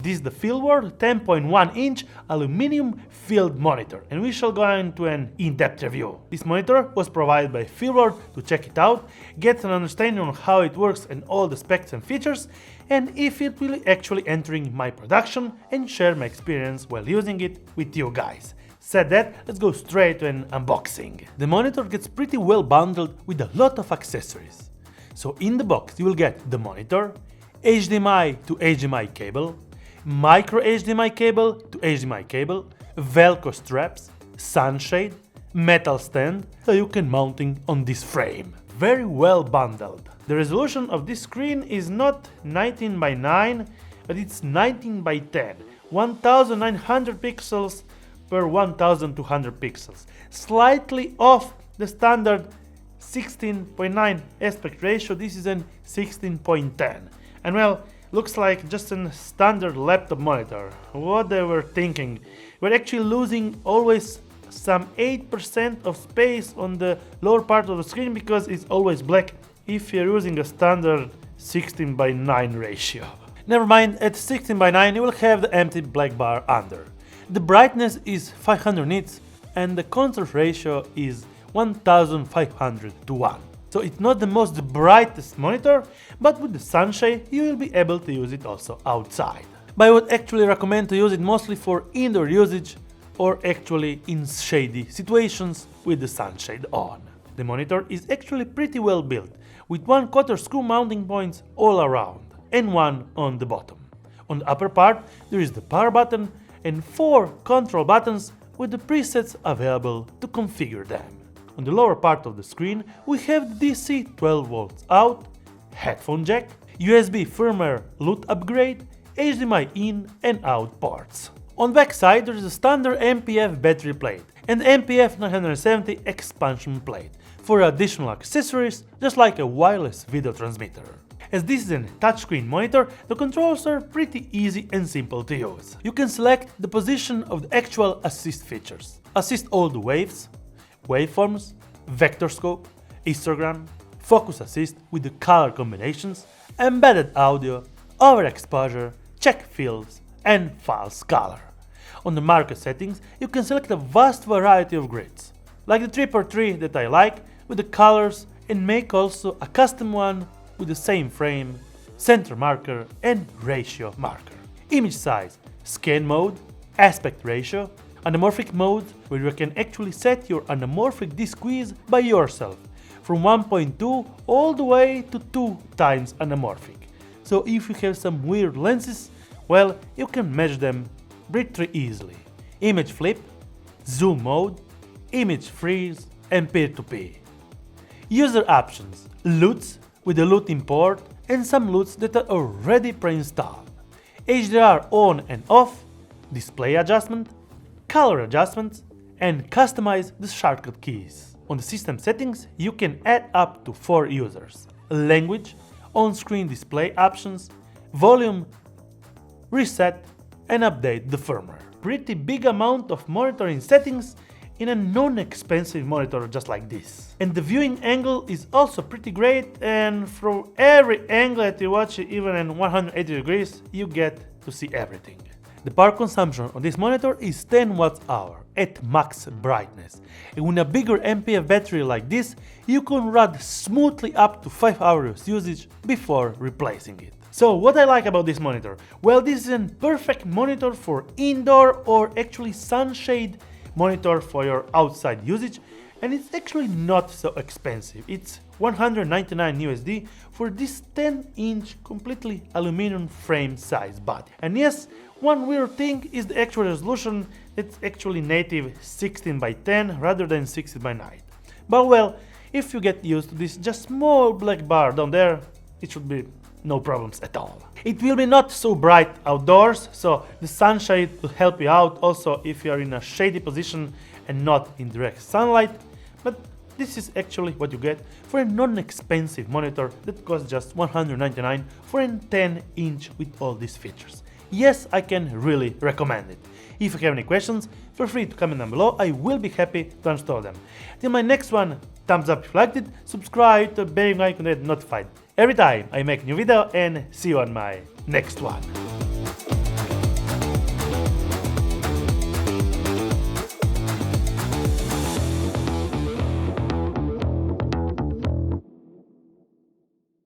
This is the FEELWORLD 10.1-inch aluminum field monitor, and we shall go into an in-depth review. This monitor was provided by FEELWORLD to check it out, get an understanding on how it works and all the specs and features, and if it will actually entering my production, and share my experience while using it with you guys. Said that, let's go straight to an unboxing. The monitor gets pretty well bundled with a lot of accessories. So in the box you will get the monitor, HDMI to HDMI cable, micro HDMI cable to HDMI cable, Velcro straps, sunshade, metal stand so you can mounting on this frame. Very well bundled. The resolution of this screen is not 19 by 9, but it's 19 by 10, 1900 pixels per 1200 pixels, slightly off the standard 16:9 aspect ratio. This is an 16:10, and well, looks like just a standard laptop monitor. What they were thinking, we're actually losing always some 8% of space on the lower part of the screen because it's always black if you're using a standard 16:9 ratio. Never mind, at 16:9 you will have the empty black bar under. The brightness is 500 nits and the contrast ratio is 1500 to 1. So it's not the most brightest monitor, but with the sunshade you will be able to use it also outside. But I would actually recommend to use it mostly for indoor usage or actually in shady situations with the sunshade on. The monitor is actually pretty well built, with 1/4 screw mounting points all around and one on the bottom. On the upper part there is the power button and 4 control buttons with the presets available to configure them. On the lower part of the screen we have the DC 12 volts out, headphone jack, USB firmware LUT upgrade, HDMI in and out ports. On the back side there is a standard MPF battery plate and MPF 970 expansion plate for additional accessories, just like a wireless video transmitter. As this is a touchscreen monitor, the controls are pretty easy and simple to use. You can select the position of the actual assist features. Assist all the waves, waveforms, vector scope, histogram, focus assist with the color combinations, embedded audio, overexposure, check fields, and files color. On the marker settings, you can select a vast variety of grids, like the 3x3 that I like with the colors, and make also a custom one with the same frame, center marker, and ratio marker. Image size, scan mode, aspect ratio, anamorphic mode, where you can actually set your anamorphic d-squeeze by yourself, from 1.2 all the way to 2 times anamorphic. So if you have some weird lenses, well, you can measure them pretty easily. Image flip, zoom mode, image freeze, and peer-to-peer. User options, LUTs with the LUT import and some LUTs that are already pre-installed. HDR on and off, display adjustment, color adjustments, and customize the shortcut keys. On the system settings you can add up to 4 users, language, on-screen display options, volume, reset, and update the firmware. Pretty big amount of monitoring settings in a non-expensive monitor just like this. And the viewing angle is also pretty great, and from every angle that you watch, even in 180 degrees, you get to see everything. The power consumption on this monitor is 10 Wh at max brightness, and with a bigger MPF battery like this, you can run smoothly up to 5 hours usage before replacing it. So what I like about this monitor? Well, this is a perfect monitor for indoor or actually sunshade monitor for your outside usage, and it's actually not so expensive. It's $199 USD for this 10-inch completely aluminum frame size body. And yes, one weird thing is the actual resolution. It's actually native 16:10 rather than 16:9. But well, if you get used to this just small black bar down there, it should be no problems at all. It will be not so bright outdoors, so the sunshade will help you out also if you are in a shady position and not in direct sunlight. But this is actually what you get for a non-expensive monitor that costs just $199 for a 10-inch with all these features. Yes, I can really recommend it. If you have any questions, feel free to comment down below. I will be happy to answer them. Till my next one, thumbs up if you liked it, subscribe to the bell icon to get notified every time I make a new video, and see you on my next one.